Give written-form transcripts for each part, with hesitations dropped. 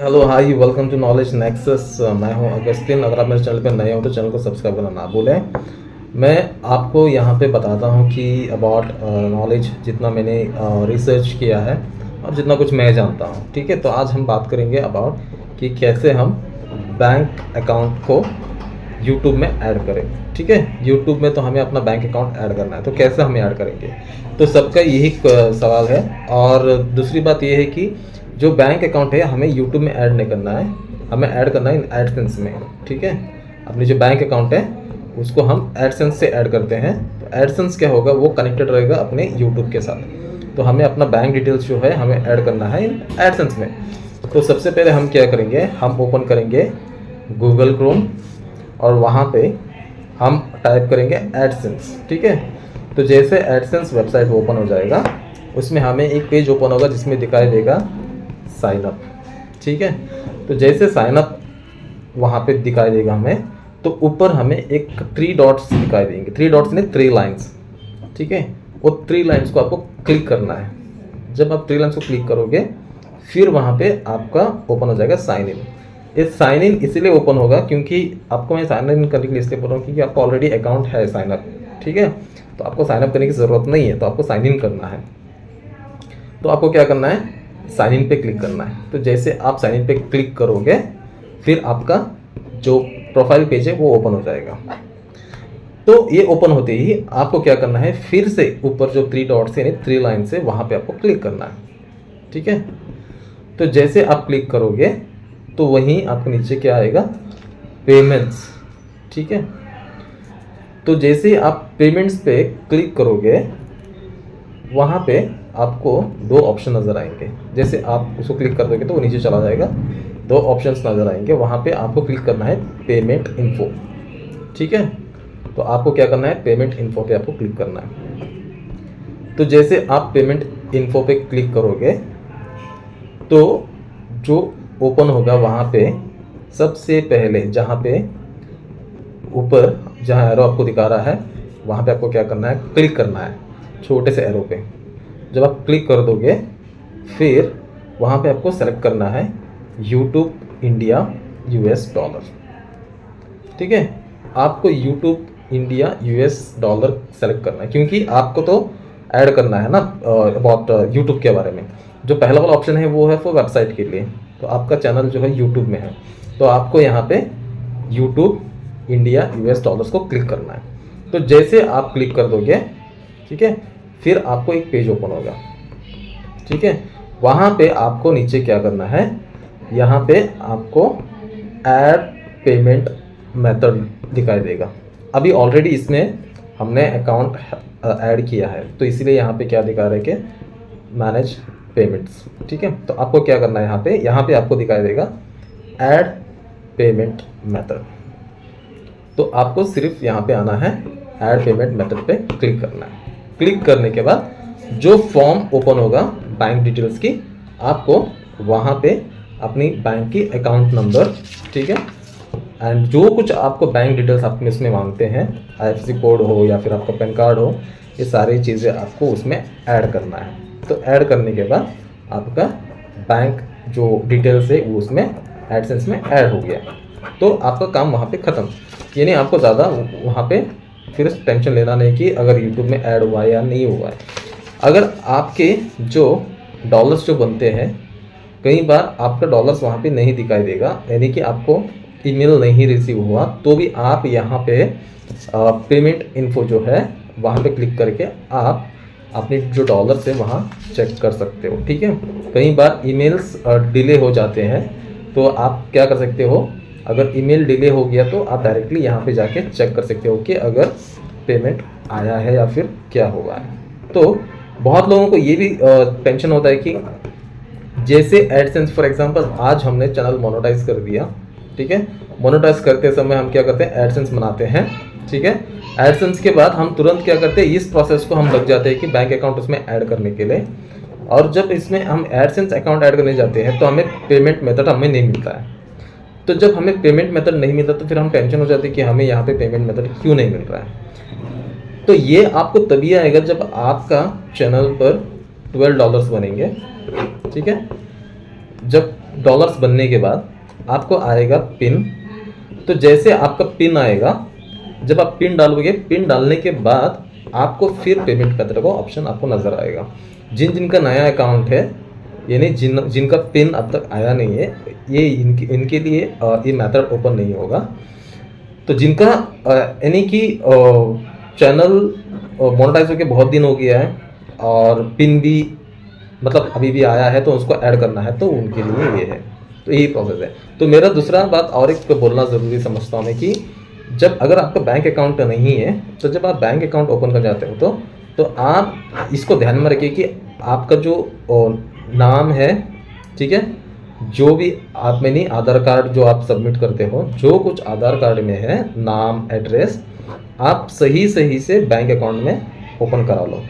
Hello hi welcome to Knowledge Nexus. मैं हूं Augustine. अगर आप मेरे चैनल पर नए हो तो चैनल को सब्सक्राइब करना ना भूलें। मैं आपको यहां पे बताता हूं कि अबाउट नॉलेज जितना मैंने रिसर्च किया है और जितना कुछ मैं जानता हूं। ठीक है, तो आज हम बात करेंगे अबाउट कि कैसे हम बैंक अकाउंट को यूट्यूब में ऐड करें। ठीक है, यूट्यूब में तो हमें अपना बैंक अकाउंट ऐड करना है, तो कैसे हमें ऐड करेंगे, तो सबका यही सवाल है। और दूसरी बात यह है कि जो बैंक अकाउंट है हमें यूट्यूब में ऐड नहीं करना है, हमें ऐड करना है एडसेंस में। ठीक है, अपनी जो बैंक अकाउंट है उसको हम एडसेंस से ऐड करते हैं। तो एडसेंस क्या होगा, वो कनेक्टेड रहेगा अपने यूट्यूब के साथ। तो हमें अपना बैंक डिटेल्स जो है हमें ऐड करना है इन एडसेंस में। तो सबसे पहले हम क्या करेंगे, हम ओपन करेंगे गूगल क्रोम और वहाँ पे हम टाइप करेंगे एडसेंस। ठीक है, तो जैसे एडसेंस वेबसाइट ओपन हो जाएगा उसमें हमें एक पेज ओपन होगा जिसमें दिखाई देगा साइन अप। ठीक है, तो जैसे साइन अप वहाँ पे दिखाई देगा हमें, तो ऊपर हमें एक 3 डॉट्स दिखाई देंगे। 3 डॉट्स नहीं, 3 लाइन्स। ठीक है, वो 3 लाइन्स को आपको क्लिक करना है। जब आप 3 लाइन्स को क्लिक करोगे फिर वहाँ पे आपका ओपन हो जाएगा साइन इन। ये साइन इन इसीलिए ओपन होगा क्योंकि आपको मैं साइन इन करने के लिए इसलिए बोल रहा हूँ क्योंकि आपको ऑलरेडी अकाउंट है साइन अप। ठीक है, तो आपको साइन अप करने की ज़रूरत नहीं है, तो आपको साइन इन करना है। तो आपको क्या करना है, साइन इन पे क्लिक करना है। तो जैसे आप साइन इन पे क्लिक करोगे फिर आपका जो प्रोफाइल पेज है वो ओपन हो जाएगा। तो ये ओपन होते ही आपको क्या करना है, फिर से ऊपर जो 3 डॉट्स है 3 लाइन से वहाँ पे आपको क्लिक करना है। ठीक है, तो जैसे आप क्लिक करोगे तो वहीं आपको नीचे क्या आएगा, पेमेंट्स। ठीक है, तो जैसे आप पेमेंट्स पे क्लिक करोगे वहाँ पे आपको 2 ऑप्शन नज़र आएंगे। जैसे आप उसको क्लिक कर दोगे तो वो नीचे चला जाएगा, 2 ऑप्शंस नज़र आएंगे। वहाँ पे आपको क्लिक करना है पेमेंट इन्फो। ठीक है, तो आपको क्या करना है, पेमेंट इन्फो पे आपको क्लिक करना है। तो जैसे आप पेमेंट इन्फो पे क्लिक करोगे तो जो ओपन होगा वहाँ पे सबसे पहले जहाँ पे ऊपर जहाँ एरो आपको दिखा रहा है वहाँ पे आपको क्या करना है, क्लिक करना है छोटे से एरो पे। जब आप क्लिक कर दोगे फिर वहाँ पे आपको सेलेक्ट करना है यूट्यूब इंडिया यूएस डॉलर। ठीक है, आपको YouTube India US dollar select करना है क्योंकि आपको तो ऐड करना है ना अबाउट यूट्यूब के बारे में। जो पहला वाला ऑप्शन है वो है फॉर वेबसाइट के लिए, तो आपका चैनल जो है यूट्यूब में है, तो आपको यहाँ पे यूट्यूब इंडिया यूएस डॉलर्स को क्लिक करना है। तो जैसे आप क्लिक कर दोगे, ठीक है, फिर आपको एक पेज ओपन होगा। ठीक है, वहाँ पे आपको नीचे क्या करना है, यहाँ पे आपको ऐड पेमेंट मेथड दिखाई देगा। अभी ऑलरेडी इसमें हमने अकाउंट ऐड किया है तो इसीलिए यहाँ पे क्या दिखा रहा है कि मैनेज पेमेंट्स। ठीक है, तो आपको क्या करना है, यहाँ पे आपको दिखाई देगा ऐड पेमेंट मेथड। तो आपको सिर्फ यहाँ पे आना है, ऐड पेमेंट मेथड पे क्लिक करना है। क्लिक करने के बाद जो फॉर्म ओपन होगा बैंक डिटेल्स की, आपको वहाँ पे अपनी बैंक की अकाउंट नंबर, ठीक है, एंड जो कुछ आपको बैंक डिटेल्स आप इसमें मांगते हैं, आईएफएससी कोड हो या फिर आपका पैन कार्ड हो, ये सारी चीज़ें आपको उसमें ऐड करना है। तो ऐड करने के बाद आपका बैंक जो डिटेल्स है वो उसमें एडसेंस में ऐड हो गया, तो आपका काम वहाँ पे ख़त्म। यानी आपको ज़्यादा वहाँ पे फिर टेंशन लेना नहीं कि अगर यूट्यूब में ऐड हुआ है या नहीं हुआ है। अगर आपके जो डॉलर्स जो बनते हैं, कई बार आपका डॉलर्स वहाँ पे नहीं दिखाई देगा, यानी कि आपको ईमेल नहीं रिसीव हुआ, तो भी आप यहाँ पे पेमेंट इन्फो जो है वहाँ पे क्लिक करके आप अपने जो डॉलर्स है वहाँ चेक कर सकते हो। ठीक है, कई बार ईमेल्स डिले हो जाते हैं, तो आप क्या कर सकते हो, अगर ईमेल डिले हो गया तो आप डायरेक्टली यहाँ पे जाके चेक कर सकते हो कि अगर पेमेंट आया है या फिर क्या हुआ है। तो बहुत लोगों को ये भी टेंशन होता है कि जैसे एडसेंस फॉर एग्जांपल आज हमने चैनल मोनेटाइज कर दिया। ठीक है, मोनेटाइज करते समय हम क्या करते हैं, एडसेंस बनाते हैं। ठीक है, एडसेंस के बाद हम तुरंत क्या करते हैं, इस प्रोसेस को हम लग जाते हैं कि बैंक अकाउंट उसमें ऐड करने के लिए। और जब इसमें हम एडसेंस अकाउंट ऐड करने जाते हैं तो हमें पेमेंट मेथड हमें नहीं मिलता है। तो जब हमें पेमेंट मेथड नहीं मिलता तो फिर हम टेंशन हो जाती है कि हमें यहाँ पे पेमेंट मेथड क्यों नहीं मिल रहा है। तो ये आपको तभी आएगा जब आपका चैनल पर $12 बनेंगे। ठीक है, जब डॉलर्स बनने के बाद आपको आएगा पिन। तो जैसे आपका पिन आएगा, जब आप पिन डालोगे, पिन डालने के बाद आपको फिर पेमेंट मेथड का ऑप्शन आपको नज़र आएगा। जिनका नया अकाउंट है, यानी जिनका पिन अब तक आया नहीं है, ये इनके लिए ये मेथड ओपन नहीं होगा। तो जिनका यानी कि चैनल मोनेटाइज होकर बहुत दिन हो गया है और पिन भी मतलब अभी भी आया है तो उसको ऐड करना है, तो उनके लिए ये है। तो यही प्रोसेस है। तो मेरा दूसरा बात और एक बोलना ज़रूरी समझता हूँ मैं कि जब अगर आपका बैंक अकाउंट नहीं है, तो जब आप बैंक अकाउंट ओपन कर जाते हो तो आप इसको ध्यान में रखिए कि आपका जो नाम है, ठीक है, जो भी आप में नहीं, आधार कार्ड जो आप सबमिट करते हो, जो कुछ आधार कार्ड में है, नाम, एड्रेस, आप सही से बैंक अकाउंट में ओपन करा लो।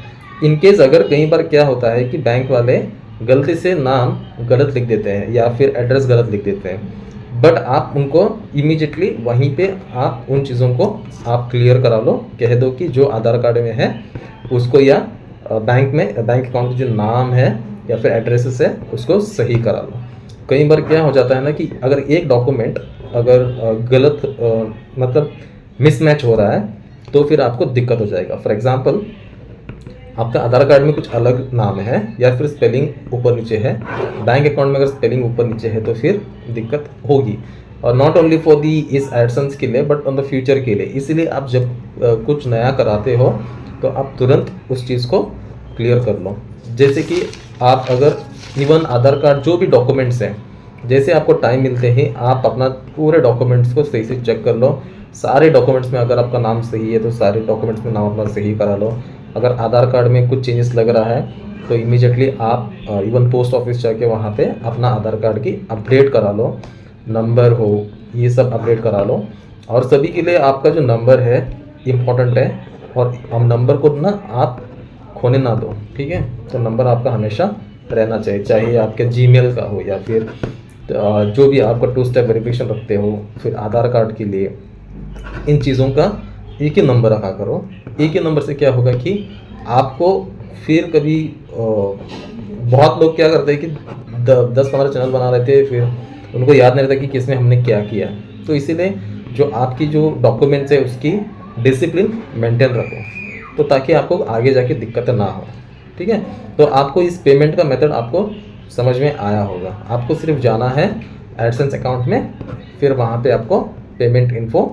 इनकेस अगर कई बार क्या होता है कि बैंक वाले गलती से नाम गलत लिख देते हैं या फिर एड्रेस गलत लिख देते हैं, बट आप उनको इमीडिएटली वहीं पे आप उन चीज़ों को आप क्लियर करा लो। कह दो कि जो आधार कार्ड में है उसको, या बैंक में बैंक अकाउंट जो नाम है या फिर एड्रेसेस है उसको सही करा लो। कई बार क्या हो जाता है ना कि अगर एक डॉक्यूमेंट अगर गलत मतलब मिसमैच हो रहा है तो फिर आपको दिक्कत हो जाएगा। फॉर एग्जांपल, आपका आधार कार्ड में कुछ अलग नाम है या फिर स्पेलिंग ऊपर नीचे है, बैंक अकाउंट में अगर स्पेलिंग ऊपर नीचे है तो फिर दिक्कत होगी। और नॉट ओनली फॉर दी इस एडसेंस के लिए बट ऑन द फ्यूचर के लिए। इसलिए आप जब कुछ नया कराते हो तो आप तुरंत उस चीज़ को क्लियर कर लो। जैसे कि आप अगर इवन आधार कार्ड जो भी डॉक्यूमेंट्स हैं, जैसे आपको टाइम मिलते ही आप अपना पूरे डॉक्यूमेंट्स को सही से चेक कर लो। सारे डॉक्यूमेंट्स में अगर आपका नाम सही है तो सारे डॉक्यूमेंट्स में नाम अपना सही करा लो। अगर आधार कार्ड में कुछ चेंजेस लग रहा है तो इमीडिएटली आप इवन पोस्ट ऑफिस जाके वहाँ पे अपना आधार कार्ड की अपडेट करा लो, नंबर हो, ये सब अपडेट करा लो। और सभी के लिए आपका जो नंबर है इम्पॉर्टेंट है, और हम नंबर को ना आप खोने ना दो, ठीक है। तो नंबर आपका हमेशा रहना चाहिए, चाहे आपके जीमेल का हो या फिर जो भी आपका 2 स्टेप वेरिफिकेशन रखते हो, फिर आधार कार्ड के लिए, इन चीज़ों का एक ही नंबर रखा करो। एक ही नंबर से क्या होगा कि आपको फिर कभी बहुत लोग क्या करते हैं कि 10-15 चैनल बना लेते हैं, फिर उनको याद नहीं रहता कि किसमें हमने क्या किया। तो इसीलिए जो आपकी जो डॉक्यूमेंट्स है उसकी डिसिप्लिन मेंटेन रखो, तो ताकि आपको आगे जाके दिक्कत ना हो, ठीक है। तो आपको इस पेमेंट का मेथड आपको समझ में आया होगा। आपको सिर्फ जाना है एडसेंस अकाउंट में, फिर वहाँ पे आपको पेमेंट इन्फो,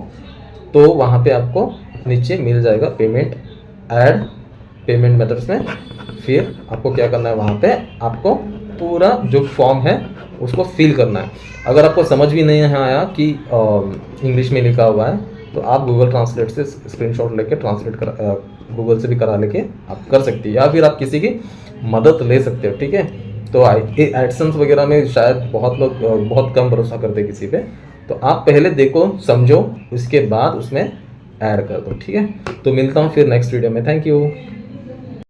तो वहाँ पे आपको नीचे मिल जाएगा पेमेंट, ऐड पेमेंट मेथड्स में। फिर आपको क्या करना है, वहाँ पे आपको पूरा जो फॉर्म है उसको फिल करना है। अगर आपको समझ भी नहीं आया कि इंग्लिश में लिखा हुआ है तो आप गूगल ट्रांसलेट से स्क्रीनशॉट लेके ट्रांसलेट कर गूगल से भी करा लेके आप कर सकती है, या फिर आप किसी की मदद ले सकते हो, ठीक है। तो एडसेंस वगैरह में शायद बहुत लोग बहुत कम भरोसा करते हैं किसी पे, तो आप पहले देखो, समझो, उसके बाद उसमें ऐड कर दो, ठीक है। तो मिलता हूँ फिर नेक्स्ट वीडियो में। Thank you.